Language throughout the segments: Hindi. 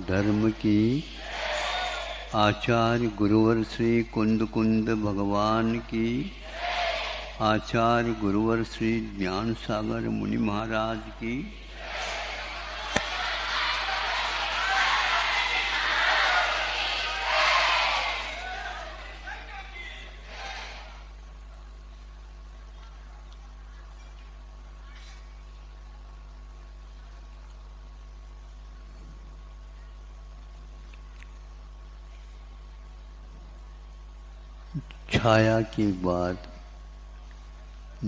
धर्म की। आचार्य गुरुवर श्री कुंद कुंद भगवान की। आचार्य गुरुवर श्री ज्ञान सागर मुनि महाराज की। छाया के बाद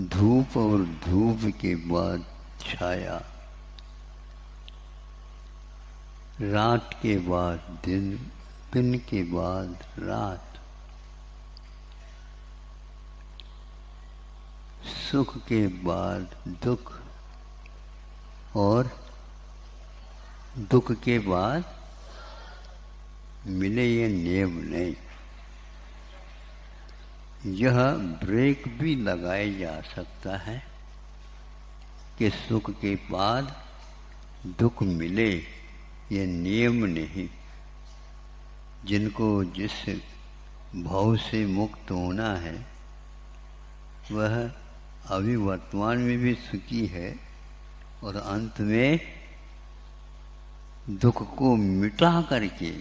धूप और धूप के बाद छाया, रात के बाद दिन, दिन के बाद रात, सुख के बाद दुख और दुख के बाद मिले ये नियम नहीं। यह ब्रेक भी लगाया जा सकता है कि सुख के बाद दुख मिले, ये नियम नहीं। जिनको जिस भाव से मुक्त होना है वह अभी वर्तमान में भी सुखी है और अंत में दुख को मिटा करके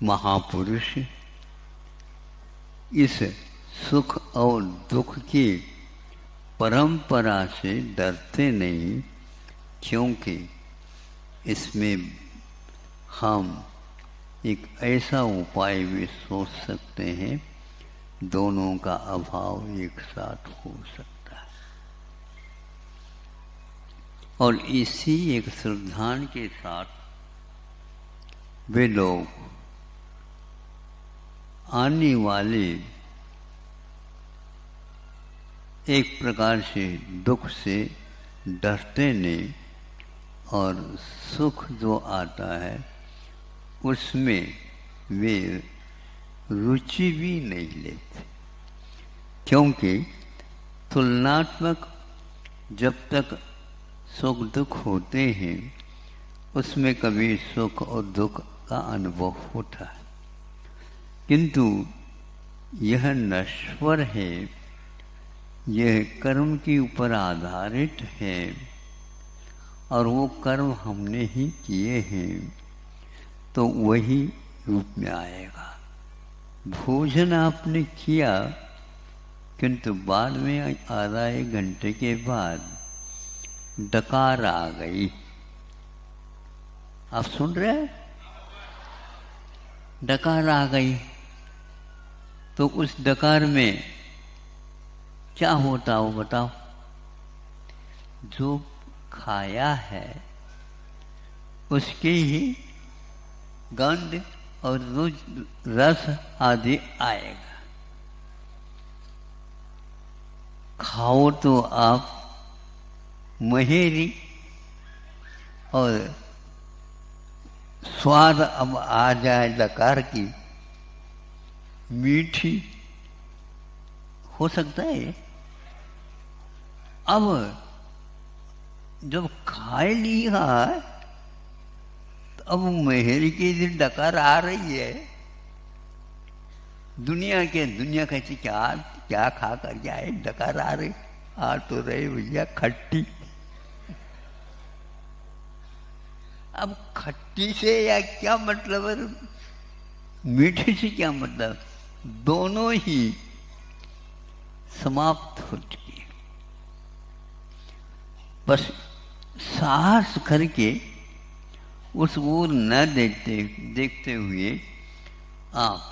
महापुरुष इस सुख और दुख की परंपरा से डरते नहीं, क्योंकि इसमें हम एक ऐसा उपाय भी सोच सकते हैं, दोनों का अभाव एक साथ हो सकता है। और इसी एक श्रद्धान के साथ वे लोग आने वाले एक प्रकार से दुख से डरते नहीं और सुख जो आता है उसमें वे रुचि भी नहीं लेते, क्योंकि तुलनात्मक जब तक सुख दुख होते हैं उसमें कभी सुख और दुख का अनुभव होता है, किंतु यह नश्वर है, यह कर्म के ऊपर आधारित है और वो कर्म हमने ही किए हैं तो वही रूप में आएगा। भोजन आपने किया किंतु बाद में आधा एक घंटे के बाद डकार आ गई। आप सुन रहे हैं? डकार आ गई तो उस डकार में क्या होता हो बताओ? जो खाया है उसकी ही गंध और रस आदि आएगा। खाओ तो आप महेरी और स्वाद अब आ जाए डकार की, मीठी हो सकता है। अब जब खाए लिया तो अब मेहर की दिन डकार आ रही है। दुनिया कैसी क्या क्या खा कर क्या है, डकार आ रही, आ तो रहे भैया खट्टी। अब खट्टी से या क्या मतलब है, मीठे से क्या मतलब, दोनों ही समाप्त हो चुकी है। बस साहस करके उस ओर न देखते हुए आप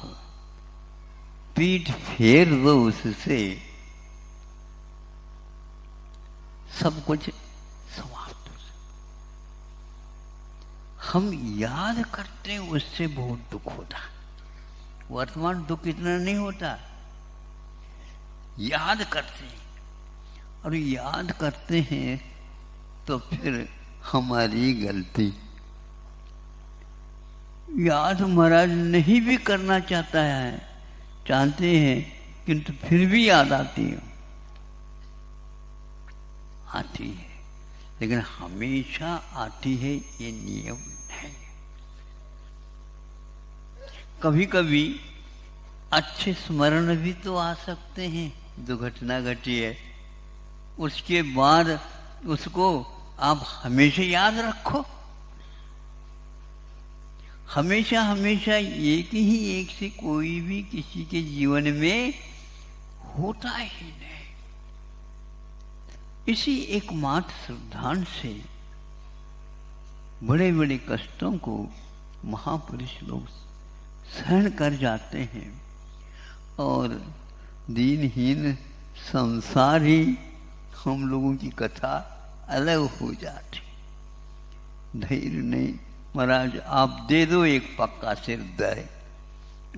पीठ फेर दो, उससे सब कुछ समाप्त हो सकता। हम याद करते हैं उससे बहुत दुख होता, वर्तमान दुख इतना नहीं होता। याद करते हैं और याद करते हैं तो फिर हमारी गलती। याद महाराज नहीं भी करना चाहते हैं किंतु फिर भी याद आती है। लेकिन हमेशा आती है ये नियम नहीं। कभी कभी अच्छे स्मरण भी तो आ सकते हैं, जो घटना घटी है उसके बाद उसको आप हमेशा याद रखो। हमेशा हमेशा एक ही एक से कोई भी किसी के जीवन में होता ही नहीं। इसी एकमात्र सिद्धांत से बड़े बड़े कष्टों को महापुरुष लोग सहन कर जाते हैं और दीनहीन संसार ही हम लोगों की कथा अलग हो जाती। धैर्य नहीं, महाराज आप दे दो एक पक्का सिर दे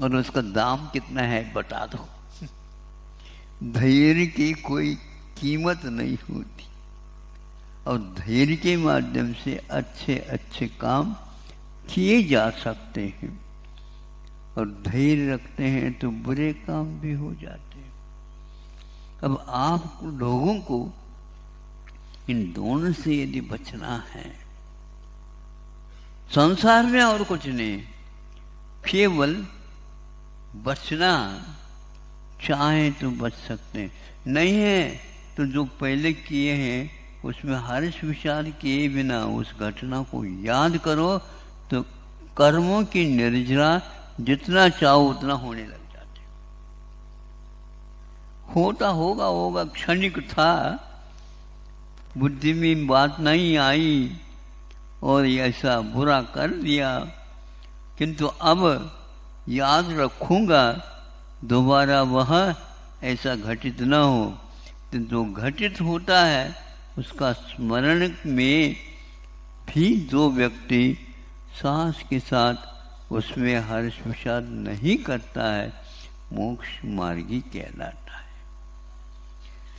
और उसका दाम कितना है बता दो। धैर्य की कोई कीमत नहीं होती और धैर्य के माध्यम से अच्छे अच्छे काम किए जा सकते हैं और धैर्य रखते हैं तो बुरे काम भी हो जाते हैं। अब आप लोगों को इन दोनों से यदि बचना है, संसार में और कुछ नहीं, केवल बचना चाहे तो बच सकते हैं, नहीं है तो जो पहले किए हैं उसमें हर्ष विचार किए बिना उस घटना को याद करो तो कर्मों की निर्जरा जितना चाहो उतना होने लग जाते। होता होगा होगा, क्षणिक था, बुद्धि में बात नहीं आई और ऐसा बुरा कर दिया, किंतु अब याद रखूंगा दोबारा वह ऐसा घटित न हो। तो जो घटित होता है उसका स्मरण में भी जो व्यक्ति साहस के साथ उसमें हर्ष विषाद नहीं करता है मोक्ष मार्गी कहलाता है।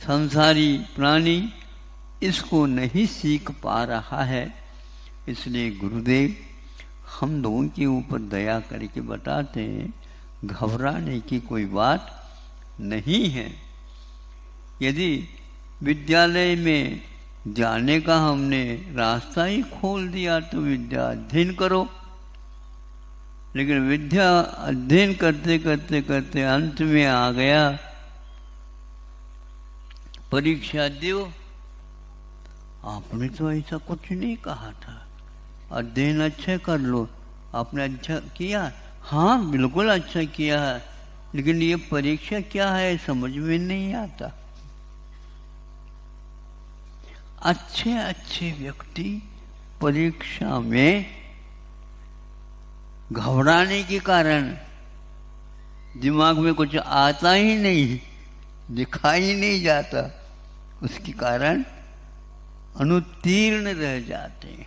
संसारी प्राणी इसको नहीं सीख पा रहा है, इसलिए गुरुदेव हम लोगों के ऊपर दया करके बताते हैं घबराने की कोई बात नहीं है। यदि विद्यालय में जाने का हमने रास्ता ही खोल दिया तो विद्या अध्ययन करो, लेकिन विद्या अध्ययन करते करते करते अंत में आ गया परीक्षा दो। आपने तो ऐसा कुछ नहीं कहा था, अध्ययन अच्छा कर लो। आपने अच्छा किया, हाँ बिल्कुल अच्छा किया है, लेकिन ये परीक्षा क्या है समझ में नहीं आता। अच्छे अच्छे व्यक्ति परीक्षा में घबराने के कारण दिमाग में कुछ आता ही नहीं, दिखाई नहीं जाता, उसके कारण अनुत्तीर्ण रह जाते हैं।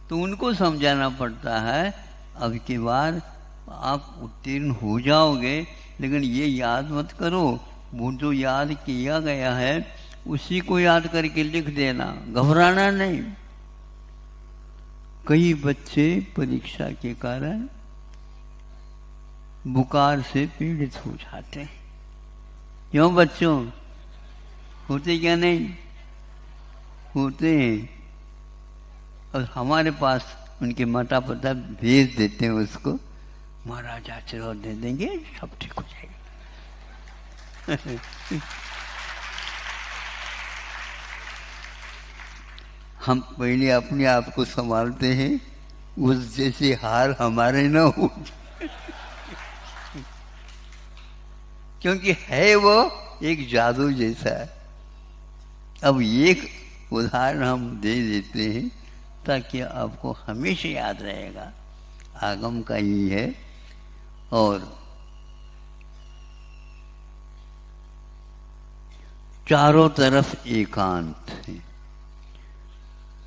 तो उनको समझाना पड़ता है अब की बार आप उत्तीर्ण हो जाओगे, लेकिन ये याद मत करो, वो जो याद किया गया है उसी को याद करके लिख देना, घबराना नहीं। कई बच्चे परीक्षा के कारण बुखार से पीड़ित हो जाते हैं। क्यों बच्चों, होते क्या नहीं होते हैं? और हमारे पास उनके माता पिता भेज देते हैं उसको, महाराज आशीर्वाद दे देंगे सब ठीक हो जाएगा। हम पहले अपने आप को संभालते हैं, उस जैसे हार हमारे न हो। क्योंकि है वो एक जादू जैसा है। अब एक उदाहरण हम दे देते हैं ताकि आपको हमेशा याद रहेगा, आगम का ही है। और चारों तरफ एकांत है,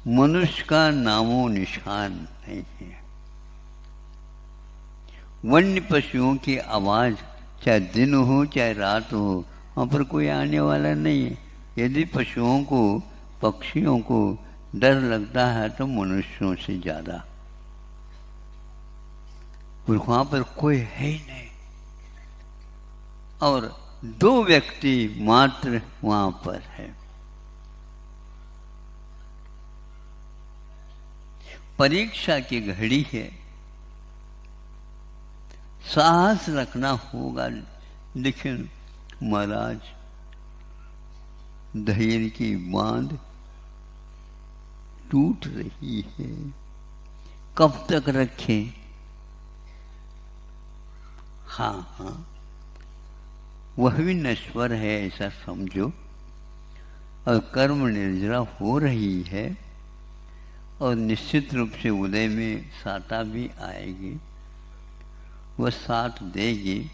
मनुष्य का नामो निशान नहीं है। वन्य पशुओं की आवाज चाहे दिन हो चाहे रात हो वहां पर कोई आने वाला नहीं है। यदि पशुओं को पक्षियों को डर लगता है तो मनुष्यों से ज्यादा, वहां पर कोई है ही नहीं। और दो व्यक्ति मात्र वहां पर है, परीक्षा की घड़ी है, साहस रखना होगा। लेकिन महाराज धैर्य की बांध टूट रही है, कब तक रखें? हाँ, वह भी नश्वर है ऐसा समझो, और कर्म निर्जरा हो रही है, और निश्चित रूप से उदय में साता भी आएगी, वह साथ देगी।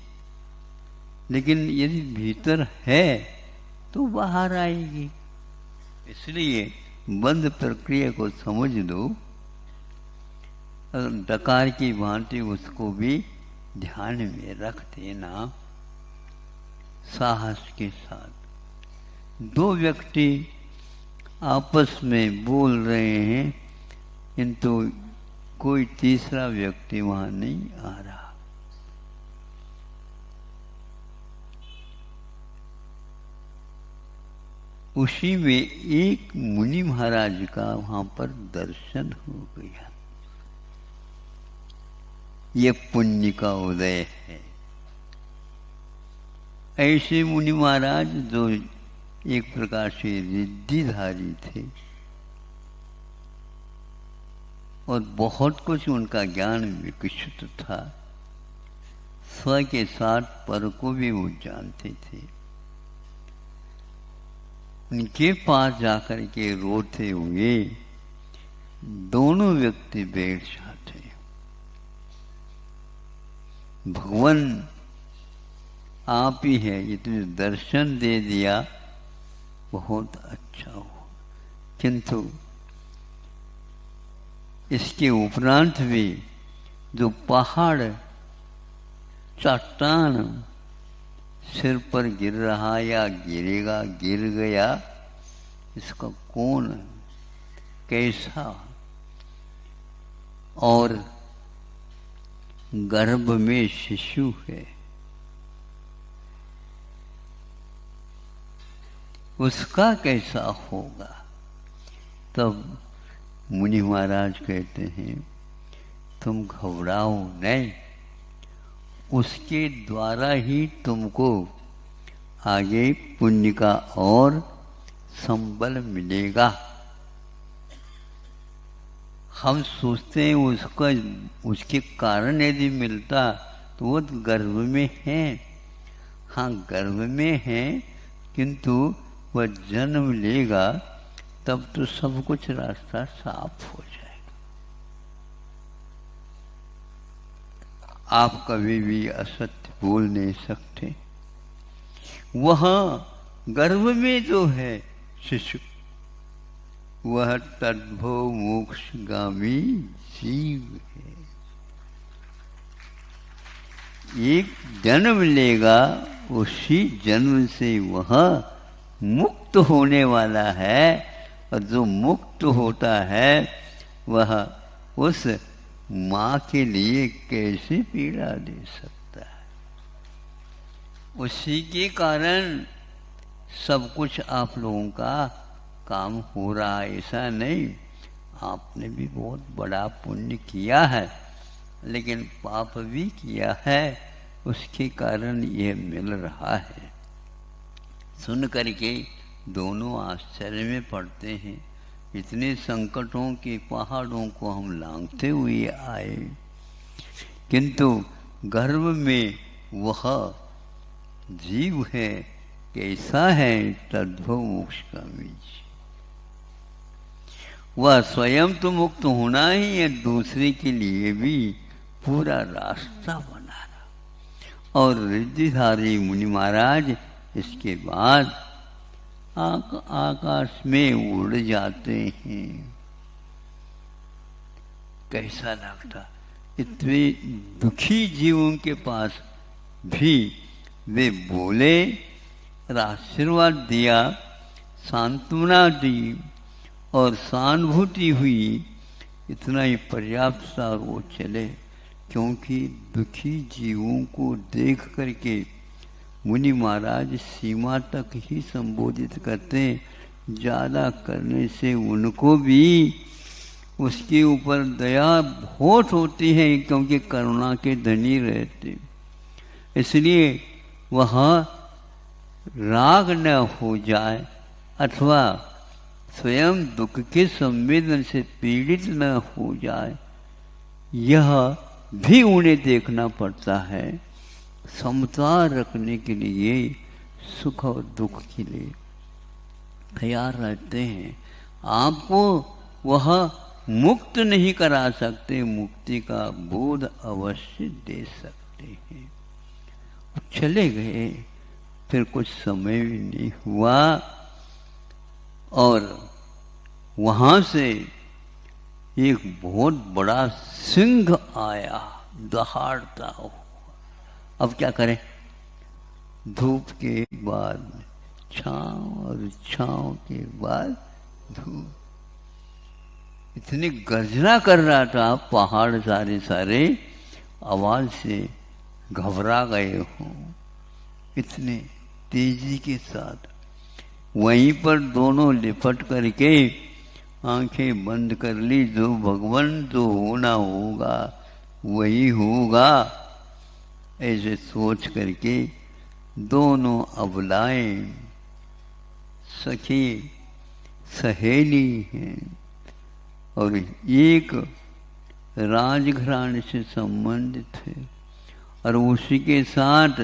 लेकिन यदि भीतर है तो बाहर आएगी। इसलिए बंद प्रक्रिया को समझ दो, और डकार की भांति उसको भी ध्यान में रख देना साहस के साथ। दो व्यक्ति आपस में बोल रहे हैं, किंतु कोई तीसरा व्यक्ति वहां नहीं आ रहा। उसी में एक मुनि महाराज का वहां पर दर्शन हो गया। ये पुण्य का उदय है। ऐसे मुनि महाराज जो एक प्रकार से रिद्धिधारी थे, और बहुत कुछ उनका ज्ञान विकसित था, स्व के साथ पर को भी वो जानते थे। उनके पास जाकर के रोते हुए दोनों व्यक्ति बैठ जाते। भगवान आप ही है, ये तुझे दर्शन दे दिया, बहुत अच्छा हुआ, किंतु इसके उपरांत भी जो पहाड़ चट्टान सिर पर गिर रहा या गिरेगा, गिर गया, इसका कौन कैसा, और गर्भ में शिशु है, उसका कैसा होगा। तब मुनि महाराज कहते हैं, तुम घबराओ नहीं, उसके द्वारा ही तुमको आगे पुण्य का और संबल मिलेगा। हम सोचते हैं उसका, उसके कारण यदि मिलता तो वो गर्भ में है। हाँ, गर्भ में है, किंतु वह जन्म लेगा तब तो सब कुछ रास्ता साफ हो जाएगा। आप कभी भी असत्य बोल नहीं सकते। वहां गर्भ में जो है शिशु, वह तद्भव मोक्षगामी जीव है। एक जन्म लेगा, उसी जन्म से वह मुक्त होने वाला है, और जो मुक्त होता है वह उस माँ के लिए कैसे पीड़ा दे सकता है। उसी के कारण सब कुछ आप लोगों का काम हो रहा है, ऐसा नहीं। आपने भी बहुत बड़ा पुण्य किया है, लेकिन पाप भी किया है, उसके कारण यह मिल रहा है। सुन करके दोनों आश्चर्य में पड़ते हैं। इतने संकटों के पहाड़ों को हम लांघते हुए आए, किंतु गर्भ में वह जीव है, कैसा है, तद्भव मोक्षगामी। वह स्वयं तो मुक्त होना ही है, दूसरे के लिए भी पूरा रास्ता बनाना। और रिद्धिधारी मुनि महाराज इसके बाद आकाश में उड़ जाते हैं। कैसा लगता। इतने दुखी जीवों के पास भी वे बोले, आशीर्वाद दिया, सांत्वना दी और सहानुभूति हुई, इतना ही पर्याप्त था, वो चले। क्योंकि दुखी जीवों को देख करके मुनि महाराज सीमा तक ही संबोधित करते हैं। ज़्यादा करने से उनको भी उसके ऊपर दया बहुत होती है, क्योंकि करुणा के धनी रहते, इसलिए वह राग न हो जाए अथवा स्वयं दुख के संवेदन से पीड़ित न हो जाए, यह भी उन्हें देखना पड़ता है। समता रखने के लिए, सुख और दुख के लिए तैयार रहते हैं। आपको वह मुक्त नहीं करा सकते, मुक्ति का बोध अवश्य दे सकते हैं। चले गए, फिर कुछ समय भी नहीं हुआ और वहां से एक बहुत बड़ा सिंह आया दहाड़ता हुआ। अब क्या करें? धूप के बाद छांव और छांव के बाद धूप। इतनी गर्जना कर रहा था, पहाड़ सारे आवाज से घबरा गए हों, इतने तेजी के साथ। वहीं पर दोनों लिपट करके आंखें बंद कर ली। जो भगवान जो होना होगा वही होगा, ऐसे सोच करके दोनों अबलाएं सखी सहेली हैं और एक राजघराने से संबंधित है, और उसी के साथ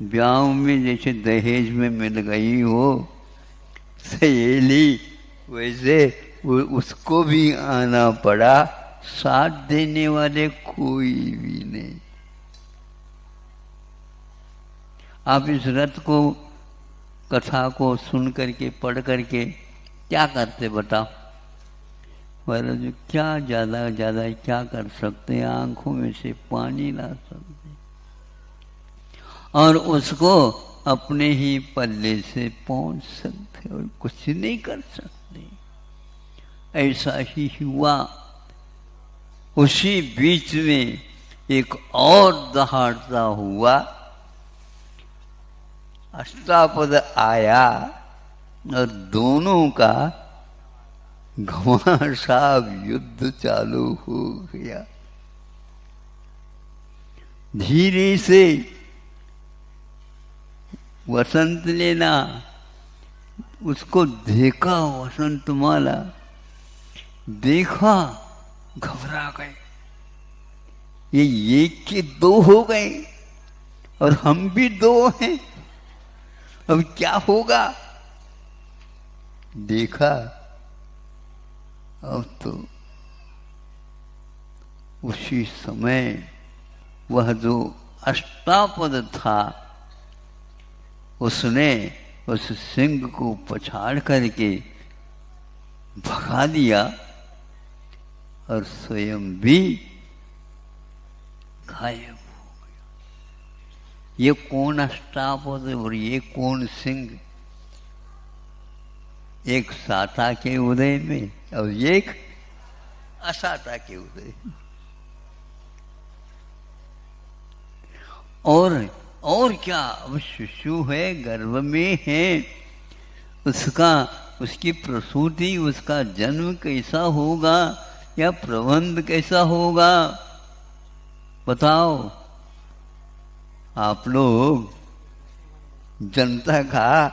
ब्याह में जैसे दहेज में मिल गई हो सहेली, वैसे उसको भी आना पड़ा। साथ देने वाले कोई भी नहीं। आप इस रथ को, कथा को सुन करके, पढ़ करके क्या करते बताओ? महाराज क्या ज्यादा क्या कर सकते हैं? आंखों में से पानी ला सकते और उसको अपने ही पल्ले से पहुंच सकते और कुछ नहीं कर सकते। ऐसा ही हुआ। उसी बीच में एक और दहाड़ता हुआ अष्टापद आया और दोनों का घमासान युद्ध चालू हो गया। धीरे से वसंत लेना, उसको देखा वसंतमाला, देखा घबरा गए। ये एक के दो हो गए और हम भी दो हैं, अब क्या होगा? देखा अब तो उसी समय वह जो अष्टापद था उसने उस सिंह को पछाड़ करके भगा दिया और स्वयं भी गायब हो गया। ये कौन अष्टापद और ये कौन सिंह? एक साता के उदय में और एक असाता के उदय में। और क्या? अब शिशु है, गर्भ में है, उसकी प्रसूति, उसका जन्म कैसा होगा या प्रबंध कैसा होगा? बताओ। आप लोग जनता का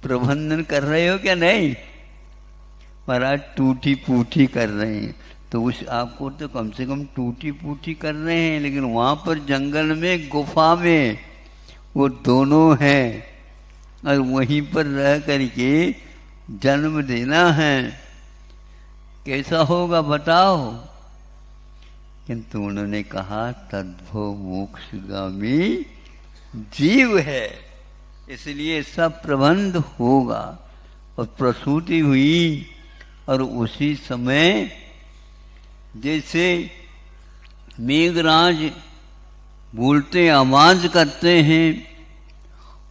प्रबंधन कर रहे हो क्या? नहीं, महाराज टूटी फूटी कर रहे हैं। तो उस आपको तो कम से कम टूटी फूटी कर रहे हैं, लेकिन वहां पर जंगल में, गुफा में वो दोनों हैं और वहीं पर रह करके जन्म देना है। कैसा होगा बताओ? किंतु उन्होंने कहा तद्भव मोक्षगामी जीव है, इसलिए सब प्रबंध होगा। और प्रसूति हुई और उसी समय जैसे मेघराज बोलते आवाज करते हैं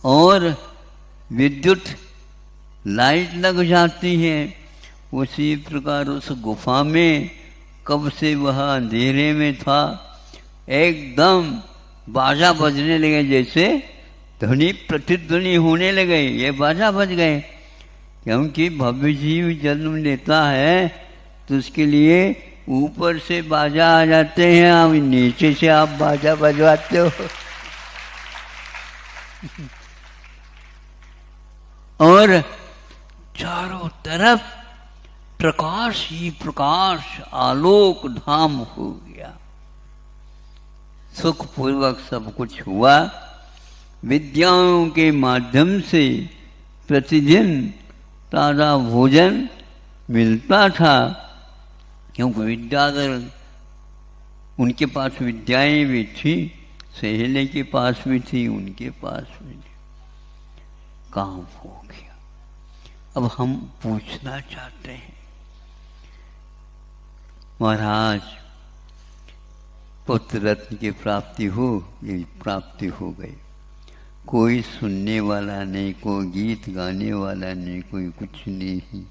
और विद्युत लाइट लग जाती है, उसी प्रकार उस गुफा में कब से वह अंधेरे में था, एकदम बाजा बजने लगे, जैसे ध्वनि प्रतिध्वनि होने लगे। ये बाजा बज गए, क्योंकि भव्य जीव जन्म लेता है तो उसके लिए ऊपर से बाजा आ जाते हैं, हम नीचे से आप बाजा बजवाते हो। और चारों तरफ प्रकाश ही प्रकाश, आलोक धाम हो गया। सुखपूर्वक सब कुछ हुआ। विद्याओं के माध्यम से प्रतिदिन ताजा भोजन मिलता था, क्योंकि विद्याधर उनके पास विद्याएं भी थी, सहेले के पास भी थी, उनके पास भी थी। काम हो गया। अब हम पूछना चाहते हैं, महाराज पुत्र रत्न की प्राप्ति हो, ये प्राप्ति हो गई। कोई सुनने वाला नहीं, कोई गीत गाने वाला नहीं, कोई कुछ नहीं।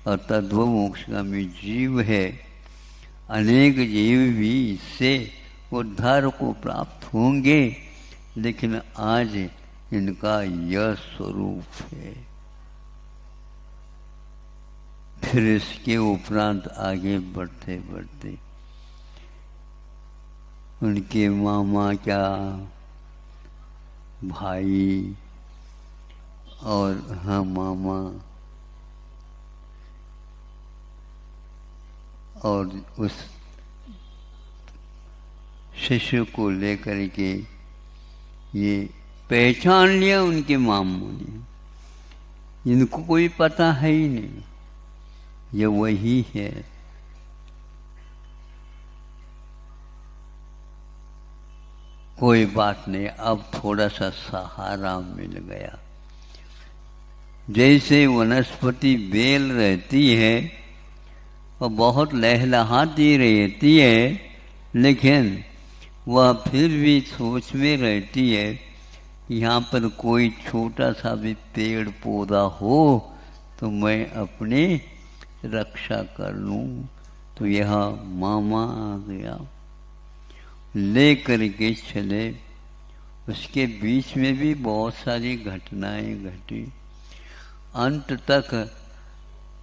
और तद्भव मोक्षगामी जीव है। अनेक जीव भी इससे उद्धार को प्राप्त होंगे, लेकिन आज इनका यह स्वरूप है। फिर इसके उपरांत आगे बढ़ते बढ़ते उनके मामा क्या, भाई और हाँ मामा और उस शिशु को लेकर के ये पहचान लिया उनके मामू ने। इनको कोई पता है ही नहीं, ये वही है। कोई बात नहीं, अब थोड़ा सा सहारा मिल गया। जैसे वनस्पति बेल रहती है और बहुत लहलहाती रहती है, लेकिन वह फिर भी सोच में रहती है यहाँ पर कोई छोटा सा भी पेड़ पौधा हो तो मैं अपनी रक्षा कर लूँ। तो यह मामा आ गया, ले करके चले। उसके बीच में भी बहुत सारी घटनाएं घटी। अंत तक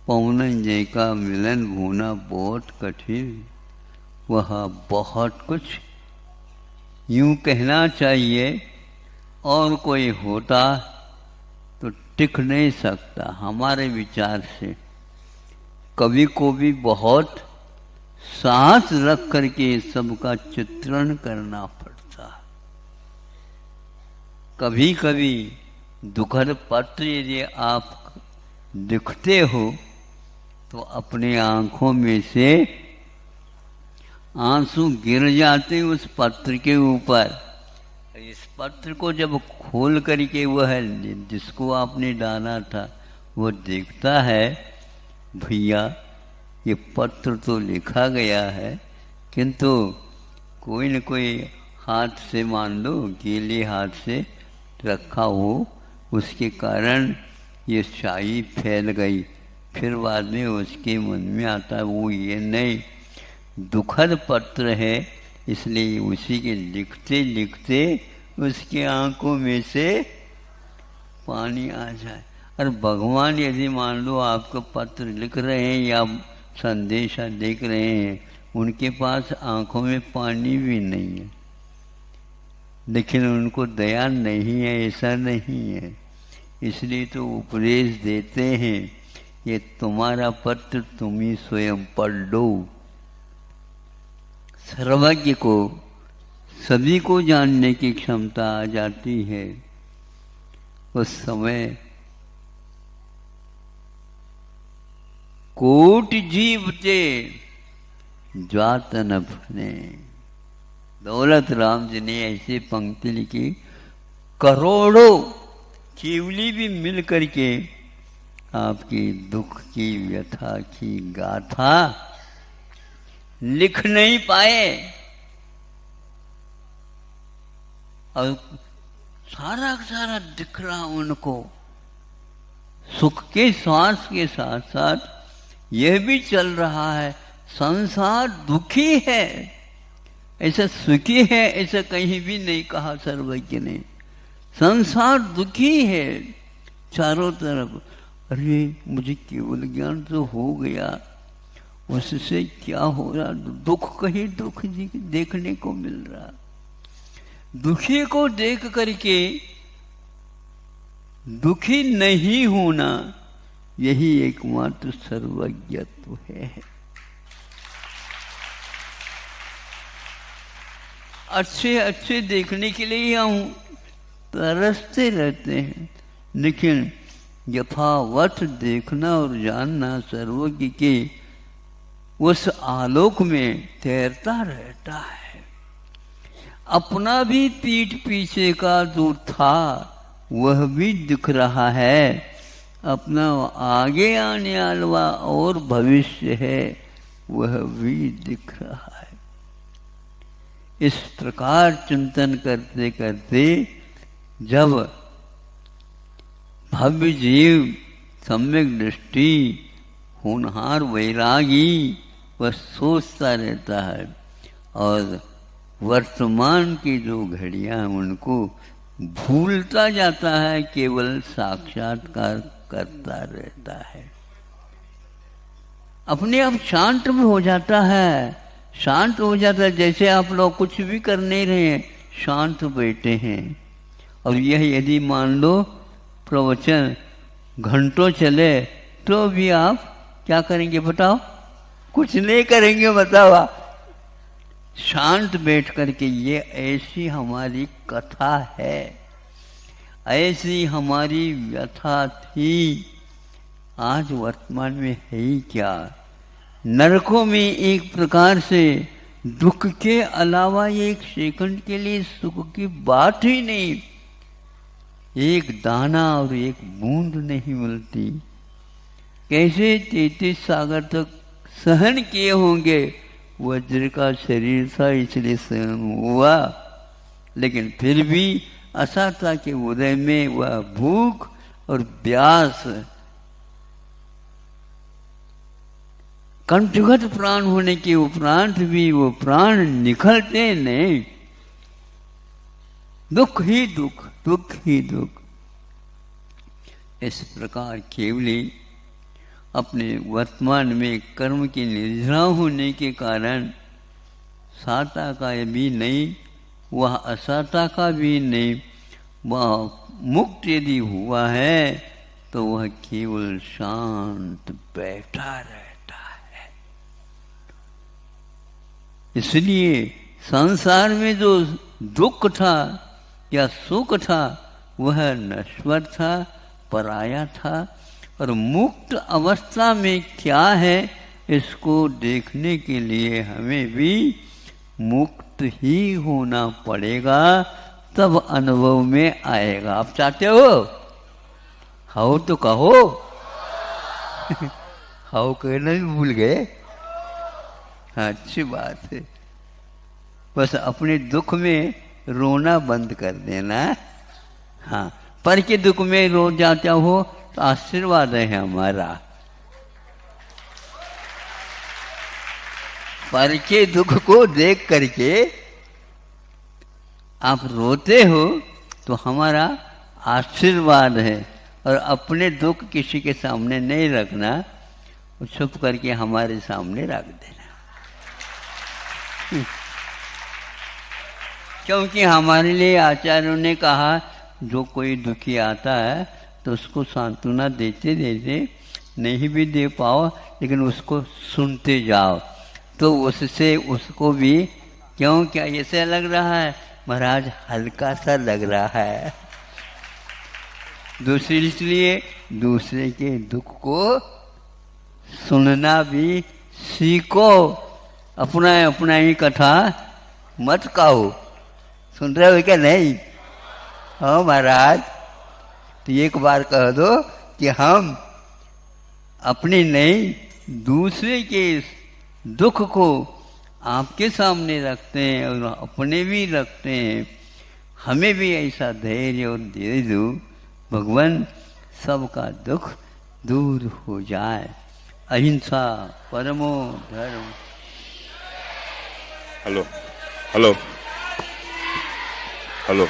पवन जी का मिलन होना बहुत कठिन। वह बहुत कुछ यूं कहना चाहिए, और कोई होता तो टिक नहीं सकता। हमारे विचार से कवि को भी बहुत साहस रख करके सबका चित्रण करना पड़ता। कभी कभी दुखद पत्र यदि आप लिखते हो तो अपने आंखों में से आंसू गिर जाते उस पत्र के ऊपर। इस पत्र को जब खोल करके वह जिसको आपने डाला था वो देखता है, भैया ये पत्र तो लिखा गया है, किंतु कोई न कोई हाथ से, मान लो गीले हाथ से रखा हो, उसके कारण ये स्याही फैल गई। फिर बाद में उसके मन में आता है वो ये नहीं, दुखद पत्र है, इसलिए उसी के लिखते लिखते उसकी आंखों में से पानी आ जाए। और भगवान यदि मान लो आपको पत्र लिख रहे हैं या संदेशा देख रहे हैं, उनके पास आंखों में पानी भी नहीं है, लेकिन उनको दया नहीं है, ऐसा नहीं है। इसलिए तो उपदेश देते हैं, ये तुम्हारा पत्र तुम ही स्वयं पढ़ लो। सर्वज्ञ को सभी को जानने की क्षमता आ जाती है। उस समय कोटि जीव थे जात न बने। दौलत राम जी ने ऐसी पंक्ति लिखी, करोड़ों केवली भी मिल करके आपकी दुख की व्यथा की गाथा लिख नहीं पाए। और सारा सारा दिख रहा उनको। सुख के श्वास के साथ साथ यह भी चल रहा है, संसार दुखी है, ऐसा सुखी है ऐसा कहीं भी नहीं कहा सर्वज्ञ ने। संसार दुखी है चारों तरफ। अरे मुझे केवल ज्ञान तो हो गया, उससे क्या हो रहा, दुख कहीं दुख देखने को मिल रहा। दुखी को देख करके दुखी नहीं होना, यही एकमात्र सर्वज्ञत्व है। अच्छे अच्छे देखने के लिए हम तरसते रहते हैं, लेकिन यथावत देखना और जानना सर्वज्ञ के उस आलोक में तैरता रहता है। अपना भी पीठ पीछे का जो था वह भी दिख रहा है, अपना आगे आने वाला और भविष्य है वह भी दिख रहा है। इस प्रकार चिंतन करते करते जब भव्य जीव सम्यक दृष्टि होनहार वैरागी वह सोचता रहता है और वर्तमान की जो घड़ियां हैं उनको भूलता जाता है, केवल साक्षात्कार करता रहता है। अपने आप शांत में हो जाता है, शांत हो जाता है। जैसे आप लोग कुछ भी कर नहीं रहे हैं, शांत बैठे हैं। और यह यदि मान लो प्रवचन घंटों चले तो भी आप क्या करेंगे बताओ? कुछ नहीं करेंगे, बताओ आप। शांत बैठ करके ये ऐसी हमारी कथा है, ऐसी हमारी व्यथा थी, आज वर्तमान में है ही क्या। नरकों में एक प्रकार से दुख के अलावा एक सेकंड के लिए सुख की बात ही नहीं, एक दाना और एक बूंद नहीं मिलती। कैसे 33 सागर तक सहन किए होंगे, वज्र का शरीर था इसलिए सहन हुआ, लेकिन फिर भी असाता के उदय में वह भूख और प्यास, कंठगत प्राण होने के उपरांत भी वो प्राण निकलते नहीं। दुख ही दुख, दुख ही दुख। इस प्रकार केवली अपने वर्तमान में कर्म की निर्जरा होने के कारण साता का भी नहीं, वह असाता का भी नहीं, वह मुक्त यदि हुआ है तो वह केवल शांत बैठा रहता है। इसलिए संसार में जो दुख था या सुख था वह नश्वर था, पराया था। और मुक्त अवस्था में क्या है इसको देखने के लिए हमें भी मुक्त ही होना पड़ेगा, तब अनुभव में आएगा। आप चाहते हो तो कहो। हाउ कहना भी भूल गए। अच्छी बात है। बस अपने दुख में रोना बंद कर देना। हाँ, पर के दुख में रो जाते हो तो आशीर्वाद है हमारा। पर के दुख को देख करके आप रोते हो तो हमारा आशीर्वाद है। और अपने दुख किसी के सामने नहीं रखना, छुप करके हमारे सामने रख देना। क्योंकि हमारे लिए आचार्यों ने कहा जो कोई दुखी आता है तो उसको सांत्वना देते देते नहीं भी दे पाओ, लेकिन उसको सुनते जाओ, तो उससे उसको भी क्यों, क्या ऐसे लग रहा है महाराज, हल्का सा लग रहा है। दूसरी इसलिए दूसरे के दुख को सुनना भी सीखो। अपना अपना ही कथा मत कहो। सुन रहे हो क्या? नहीं? हाँ महाराज, तो एक बार कह दो कि हम अपने नहीं दूसरे के दुख को आपके सामने रखते हैं और अपने भी रखते हैं। हमें भी ऐसा धैर्य और धीरज दो, भगवान सबका दुख दूर हो जाए। अहिंसा परमो धर्म। Hello hello hello